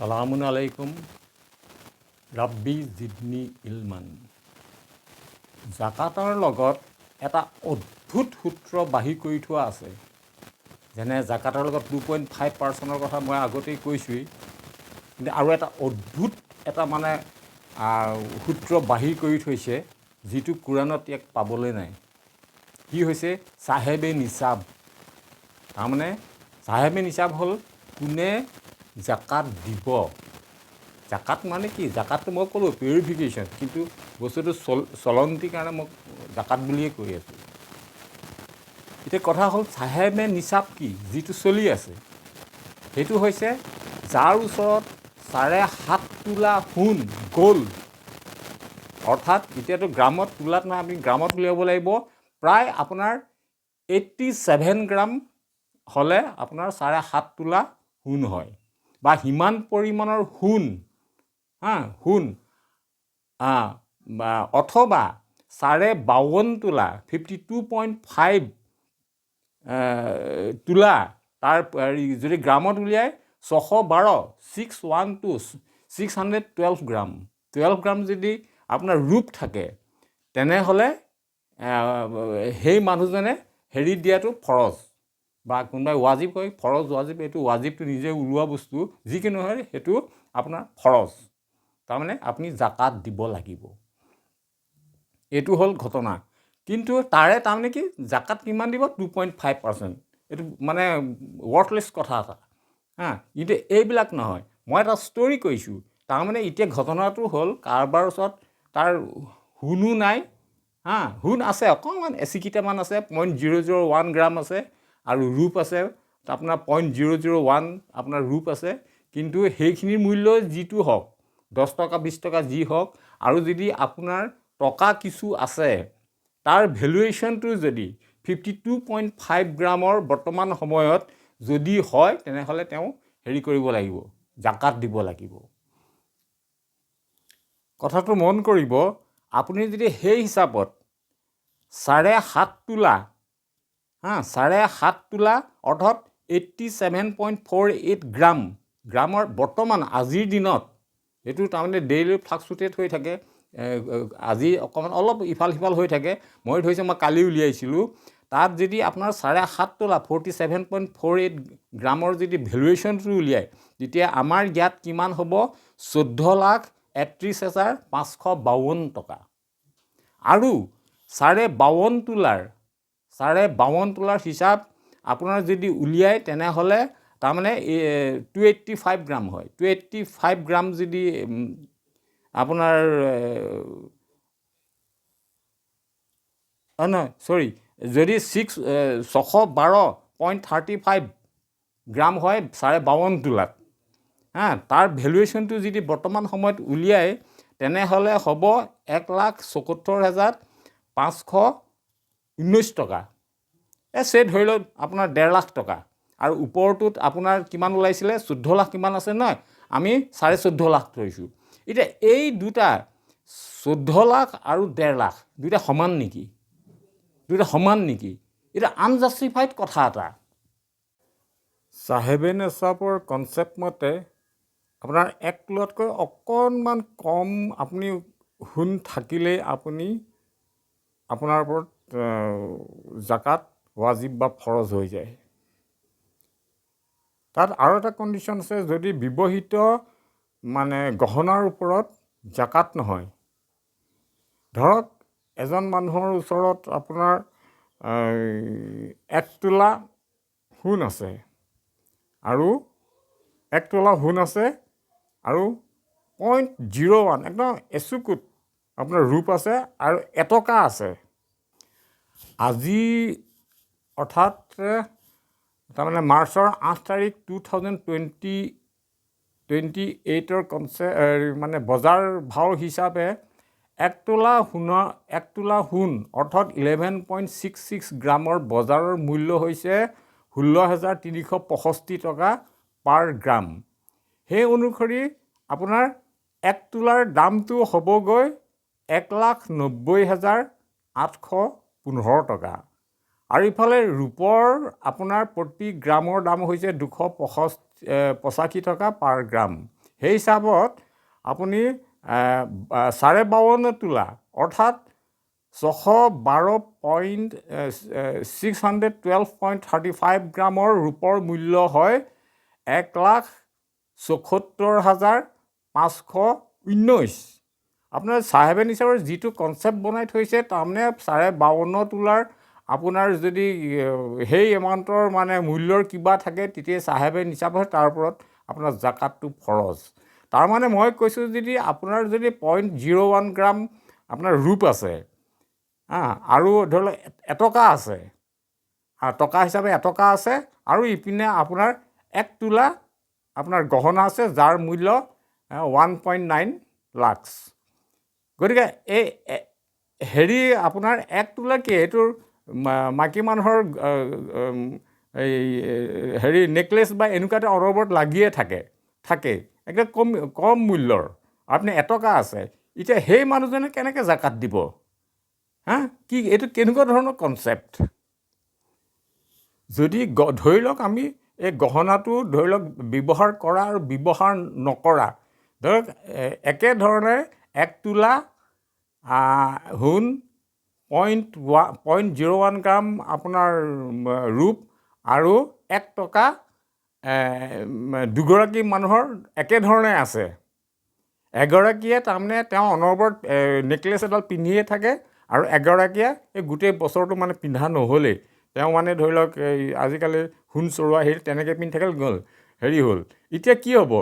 সালামুন আলাইকুম ৰাব্বি জিদনি ইলমান। জাকাতৰ লগত এটা অদ্ভুত সূত্ৰ বাহি কৰি থোৱা আছে। যেনে জাকাতৰ লগত 2.5% কথা মই আগতেই কৈছোঁৱেই, কিন্তু আৰু এটা অদ্ভুত এটা সূত্ৰ বাহিৰ কৰি থৈছে, যিটো কোৰাণত ইয়াক পাবলৈ নাই। কি হৈছে চাহেবে নিচাব। তাৰমানে চাহেবে নিচাব হ'ল কোনে জাকাত দিব। জাকাত মানে কি? জাকাতটো মই ক'লোঁ পিউৰিফিকেশ্যন, কিন্তু বস্তুটো চলন্তিৰ কাৰণে মই জাকাত বুলিয়ে কৈ আছোঁ। এতিয়া কথা হ'ল চাহেবে নিচাব কি? যিটো চলি আছে সেইটো হৈছে যাৰ ওচৰত 7.5 তোলা সোণ গ'ল্ড, অৰ্থাৎ এতিয়াতো গ্ৰামত তোলাত নহয়, আমি গ্ৰামত উলিয়াব লাগিব। প্ৰায় আপোনাৰ 87 গ্ৰাম হ'লে আপোনাৰ 7.5 তোলা সোণ হয়, বা সিমান পৰিমাণৰ সোণ সোণ অথবা 52.5 তোলা 52.5 তোলা তাৰ যদি গ্ৰামত উলিয়াই 612 গ্ৰাম 12 গ্ৰাম যদি আপোনাৰ ৰূপ থাকে, তেনেহ'লে সেই মানুহজনে হেৰি দিয়াটো ফৰজ, বা কোনোবাই ৱাজিব কয় ফৰজ ৱাজিব। এইটো ৱাজিবটো নিজে ওলোৱা বস্তু, যিকি নহয় সেইটো আপোনাৰ ফৰজ। তাৰমানে আপুনি জাকাত দিব লাগিব, এইটো হ'ল ঘটনা। কিন্তু তাৰে তাৰমানে কি জাকাত কিমান দিব? 2.5%। এইটো মানে ৱৰ্থলেছ কথা এটা কিন্তু এইবিলাক নহয়। মই এটা ষ্টৰি কৈছোঁ। তাৰমানে এতিয়া ঘটনাটো হ'ল কাৰোবাৰ ওচৰত তাৰ সোণো নাই, সোণ আছে অকণমান এচিকিটামান আছে, 0.001 গ্ৰাম আছে, আৰু ৰূপ আছে আপোনাৰ 0.001 আপোনাৰ ৰূপ আছে। কিন্তু সেইখিনিৰ মূল্য যিটো হওক, 10 টকা 20 টকা যি হওক, আৰু যদি আপোনাৰ টকা কিছু আছে, তাৰ ভেলুৱেশ্যনটো যদি 52.5 গ্ৰামৰ বৰ্তমান সময়ত যদি হয়, তেনেহ'লে তেওঁ হেৰি কৰিব লাগিব, জাকাত দিব লাগিব। কথাটো মন কৰিব, আপুনি যদি সেই হিচাপত 7.5 তোলা 7.5 তোলা অৰ্থাৎ 87.48 গ্ৰামৰ বৰ্তমান আজিৰ দিনত, এইটো তাৰমানে ডেইলি ফ্লাকচুৱেট হৈ থাকে, আজি অকণমান অলপ ইফাল সিফাল হৈ থাকে। মই ধৰিছোঁ, মই কালি উলিয়াইছিলোঁ, তাত যদি আপোনাৰ 7.5 তোলা 47.48 গ্ৰামৰ যদি ভেলুৱেশ্যনটো উলিয়ায়, তেতিয়া আমাৰ ইয়াত কিমান হ'ব? 14,31,552 টকা। আৰু 52.5 তোলাৰ হিচাপ আপোনাৰ যদি উলিয়ায়, তেনেহ'লে তাৰমানে 285 গ্ৰাম হয়। 285 গ্ৰাম যদি আপোনাৰ যদি 612.35 গ্ৰাম হয় 52.5 তোলাত, তাৰ ভেলুৱেশ্যনটো যদি বৰ্তমান সময়ত উলিয়ায়, তেনেহ'লে হ'ব 1,74,519 টকা। ধৰি লওক আপোনাৰ 1.5 লাখ টকা। আৰু ওপৰটোত আপোনাৰ কিমান ওলাইছিলে? 14 লাখ কিমান আছে নহয়, আমি 14.5 লাখ ধৰিছোঁ। এতিয়া এই দুটা 14 লাখ আৰু 1.5 লাখ দুইটা সমান নেকি? এটা আনজাষ্টিফাইড কথা এটা। চাহেবে নিচাবৰ কনচেপ্ট মতে আপোনাৰ 1 তোলাতকৈ অকণমান কম আপুনি সোণ থাকিলেই আপোনাৰ ওপৰত জাকাত ৱাজিব বা ফৰজ হৈ যায়। তাত আৰু এটা কণ্ডিশ্যন আছে, যদি ব্যৱহৃত গহনাৰ ওপৰত জাকাত নহয়। ধৰক এজন মানুহৰ ওচৰত আপোনাৰ 1 তোলা সোণ আছে, আৰু 0.01 একদম এচুকুট আপোনাৰ ৰূপ আছে, আৰু এটকা আছে। আজি অৰ্থাৎ তাৰমানে মাৰ্চৰ 8 তাৰিখ 2028 বজাৰ ভাও হিচাপে 1 তোলা সোণ অৰ্থাৎ 11.66 গ্ৰামৰ বজাৰৰ মূল্য হৈছে 16,365 টকা পাৰ গ্ৰাম। সেই অনুসৰি আপোনাৰ 1 তোলাৰ দামটো হ'বগৈ 1,90,815 টকা। আৰু ইফালে ৰূপৰ আপোনাৰ প্ৰতি গ্ৰামৰ দাম হৈছে 285 টকা পাৰ গ্ৰাম। সেই হিচাপত আপুনি 52.5 তোলা অৰ্থাৎ 612.35 গ্ৰামৰ ৰূপৰ মূল্য হয় 1,74,519। আপোনাৰ চাহেবে নিচাৰৰ যিটো কনচেপ্ট বনাই থৈছে তাৰমানে 52.5 তোলাৰ আপোনাৰ যদি সেই এমাউণ্টৰ মানে মূল্যৰ কিবা থাকে তেতিয়া চাহেবে নিচাব হয়, তাৰ ওপৰত আপোনাৰ জাকাতটো ফৰজ। তাৰমানে মই কৈছোঁ যদি আপোনাৰ যদি 0.01 গ্ৰাম আপোনাৰ ৰূপ আছে আৰু ধৰি লওক এটকা আছে, টকা হিচাপে এটকা আছে, আৰু ইপিনে আপোনাৰ 1 তোলা আপোনাৰ গহনা আছে যাৰ মূল্য 1.9 লাখ। গতিকে এই হেৰি আপোনাৰ 1 তোলা কি এইটোৰ মাইকী মানুহৰ এই হেৰি নেকলেছ বা এনেকুৱা এটা অনবৰত লাগিয়ে থাকে একদম কম মূল্যৰ। আপুনি এটকা আছে, এতিয়া সেই মানুহজনে কেনেকৈ জাকাত দিব? কি এইটো কেনেকুৱা ধৰণৰ কনচেপ্ট? যদি ধৰি লওক আমি এই গহনাটো ধৰি লওক ব্যৱহাৰ কৰা আৰু ব্যৱহাৰ নকৰা, ধৰক একেধৰণে 1 তোলা সোণ 0.01 গ্ৰাম আপোনাৰ ৰূপ আৰু 1 টকা দুগৰাকী মানুহৰ একেধৰণে আছে। এগৰাকীয়ে তাৰমানে তেওঁ অনবৰত নেকলেছ এডাল পিন্ধিয়ে থাকে আৰু এগৰাকীয়ে এই গোটেই বছৰটো মানে পিন্ধা নহ'লেই, তেওঁ মানে ধৰি লওক এই আজিকালি সোণ চৰোৱা হেৰি তেনেকৈ পিন্ধি থাকে গ'ল হেৰি হ'ল। এতিয়া কি হ'ব?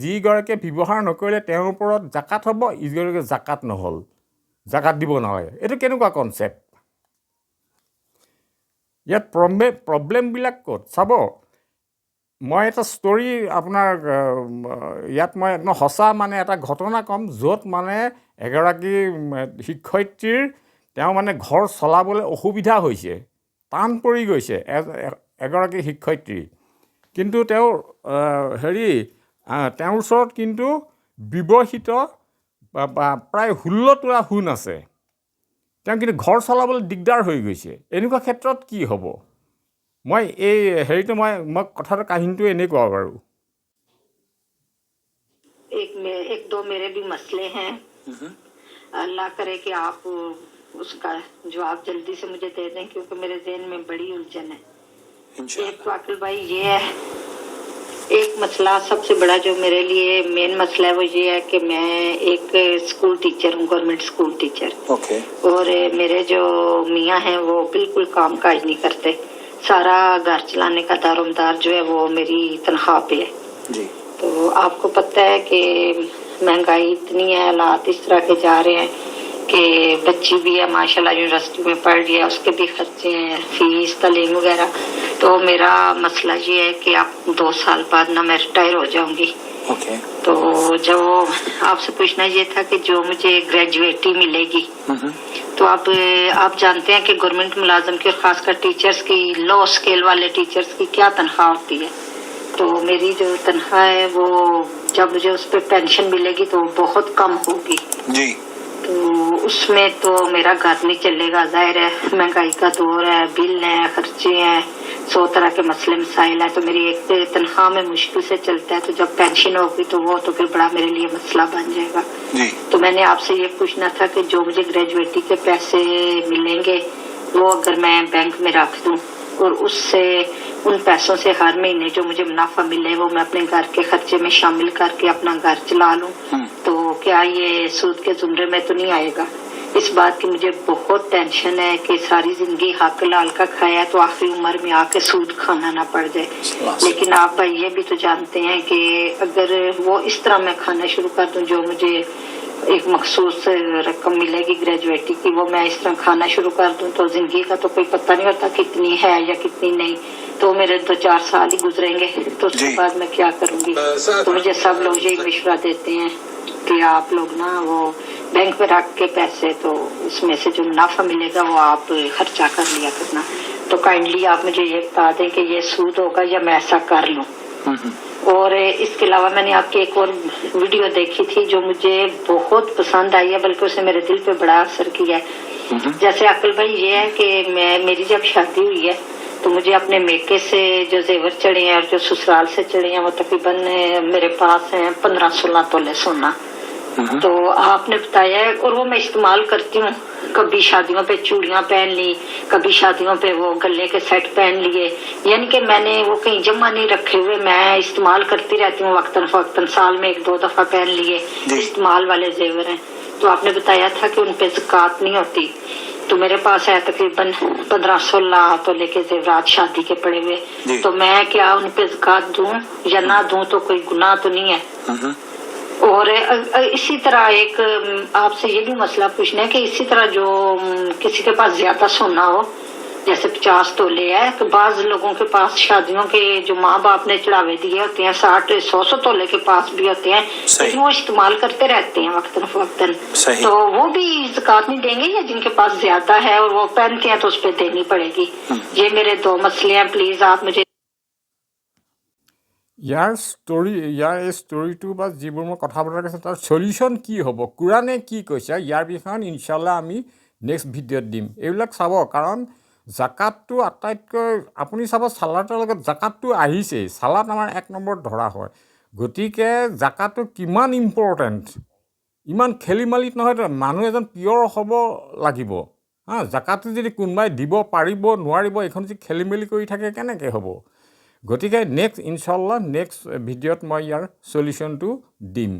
যিগৰাকীয়ে ব্যৱহাৰ নকৰিলে তেওঁৰ ওপৰত জাকাত হ'ব, ইগৰাকীয়ে জাকাত নহ'ল, জাকাত দিব নালাগে। এইটো কেনেকুৱা কনচেপ্ট? ইয়াত প্ৰব্লেমবিলাক ক'ত চাব। মই এটা ষ্টৰী আপোনাৰ ইয়াত মই একদম সঁচা মানে এটা ঘটনা ক'ম, য'ত মানে এগৰাকী শিক্ষয়িত্ৰীৰ তেওঁ মানে ঘৰ চলাবলৈ অসুবিধা হৈছে, টান পৰি গৈছে এগৰাকী শিক্ষয়িত্ৰী। কিন্তু তেওঁৰ তেওঁৰ ওচৰত কিন্তু ব্যৱহৃত প্ৰায় 16 তোলা সোণ আছে, তেওঁ কিন্তু ঘৰ চলাবলৈ দিগদাৰ হৈ গৈছে। এনেকুৱা ক্ষেত্ৰত কি হ'ব? মই এই হেৰিটো মই কথাটো কাহিনীটো এনেকুৱা বাৰু। एक दो मेरे भी मसले हैं, अल्लाह करे कि आप उसका जवाब जल्दी से मुझे दे दें, क्योंकि मेरे ज़हन में बड़ी उलझन है। एक तो अकिल भाई ये है, एक मसला सबसे बड़ा जो मेरे लिए मेन मसला है वो ये है कि मैं एक स्कूल टीचर हूँ, गवर्नमेंट स्कूल टीचर। और मेरे जो मियाँ हैं वो बिल्कुल काम काज नहीं करते, सारा घर चलाने का दारोमदार जो है वो मेरी तनख्वाह पे है जी। तो आपको पता है कि महंगाई इतनी है, हालात इस तरह के जा रहे हैं कि बच्ची भी है माशाल्लाह यूनिवर्सिटी में पढ़ रही है, उसके भी खर्चे हैं, फीस तालीम वगैरह। तो मेरा मसला ये है कि अब 2 साल बाद ना मैं रिटायर हो जाऊंगी। तो जो आपसे पूछना ये था कि जो मुझे ग्रेजुएटी मिलेगी, तो अब आप जानते हैं कि गवर्नमेंट मुलाजम की और खासकर टीचर्स की, लो स्केल वाले टीचर्स की क्या तनख्वाह होती है। तो मेरी जो तनख्वाह है वो जब मुझे उस पर पेंशन मिलेगी तो बहुत कम होगी जी। तो उसमें तो मेरा घर नहीं चलेगा, जाहिर है महंगाई का दौर है, बिल है, खर्चे हैं, 100 तरह के मसले मसाइल हैं। तो मेरी एक तनख्वाह में मुश्किल से चलता है, तो जब पेंशन होगी तो वो तो फिर बड़ा मेरे लिए मसला बन जाएगा जी। तो मैंने आपसे ये पूछना था कि जो मुझे ग्रेजुएटी के पैसे मिलेंगे वो अगर मैं बैंक में रख दूं और उससे उन पैसों से हर महीने जो मुझे मुनाफा मिले वो मैं अपने घर के खर्चे में शामिल करके अपना घर चला लूं, तो क्या ये सूद के जुमरे में तो नहीं आएगा? इस बात की मुझे बहुत टेंशन है कि सारी जिंदगी हक लाल का खाया तो आखिरी उम्र में आके सूद खाना ना पड़ जाए। लेकिन आप भाई ये भी तो जानते हैं कि अगर वो इस तरह मैं खाना शुरू कर दूं, जो मुझे एक मखसूस रकम मिलेगी ग्रेजुएटी की, वो मैं इस तरह खाना शुरू कर दूं तो जिंदगी का तो कोई पता नहीं होता कितनी है या कितनी नहीं। तो मेरे 2-4 साल ही गुजरेंगे, तो उसके बाद मैं क्या करूंगी? तो मुझे सब लोग यही मशवरा देते हैं कि आप लोग ना वो बैंक में रख के पैसे, तो उसमें से जो मुनाफा मिलेगा वो आप खर्चा कर लिया करना। तो काइंडली आप मुझे ये बता दें कि ये सूद होगा या मैं ऐसा कर लूं। और इसके अलावा मैंने आपकी एक और वीडियो देखी थी जो मुझे बहुत पसंद आई है, बल्कि उसने मेरे दिल पे बड़ा असर किया है। जैसे अकिल भाई ये है कि मेरी जब शादी हुई है तो मुझे अपने मेके से जो जेवर चढ़े हैं और जो ससुराल से चढ़े हैं वो तकरीबन मेरे पास हैं 15-16 तोले सोना। तो आपने बताया है और वो मैं इस्तेमाल करती हूँ। कभी शादियों पे चूड़ियां पहन ली, कभी शादियों पे वो गले के सेट पहन लिए, यानी कि मैंने वो कहीं जमा नहीं रखे हुए, मैं इस्तेमाल करती रहती हूँ वक्तन फवक्तन, साल में 1-2 दफा पहन लिए इस्तेमाल वाले जेवर हैं। तो आपने बताया था कि उन पे ज़कात नहीं होती, तो मेरे पास है तकरीबन 15-16 तोले के जेवरात शादी के पड़े हुए, तो मैं क्या उन पे ज़कात दूं या ना दूं, तो कोई गुनाह तो नहीं है? और इसी तरह एक आपसे ये भी मसला पूछना है कि इसी तरह जो किसी के पास ज्यादा सोना हो, जैसे 50 तोले है, तो बाज लोगों के पास शादियों के जो माँ बाप ने चढ़ावे दिए होते हैं 60-100 तोले के पास भी होते हैं, लेकिन वो इस्तेमाल करते रहते हैं वक्तन फवक्तन, तो वो भी ज़कात नहीं देंगे? या जिनके पास ज्यादा है और वो पहनते हैं तो उस पर देनी पड़ेगी? ये मेरे 2 मसले हैं, प्लीज आप मुझे ইয়াৰ এই ষ্টৰিটো বা যিবোৰ মই কথা বতৰা কৈছোঁ তাৰ সলিউশ্যন কি হ'ব, কোৰাণে কি কৈছে, ইয়াৰ বিষয়ে ইনশাল্লাহ আমি নেক্সট ভিডিঅ'ত দিম। এইবিলাক চাব, কাৰণ জাকাতটো আটাইতকৈ আপুনি চাব চালাতৰ লগত জাকাতটো আহিছেই, চালাত আমাৰ 1 নম্বৰত ধৰা হয়। গতিকে জাকাতটো কিমান ইম্পৰ্টেণ্ট, ইমান খেলি মেলিত নহয়, মানুহ এজন পিয়ৰ হ'ব লাগিব। জাকাতটো যদি কোনোবাই দিব পাৰিব নোৱাৰিব, এইখন যদি খেলি মেলি কৰি থাকে কেনেকৈ হ'ব? গতিকে নেক্সট ইনশাল্লাহ নেক্সট ভিডিঅ'ত মই ইয়াৰ সলিউশ্যনটো দিম।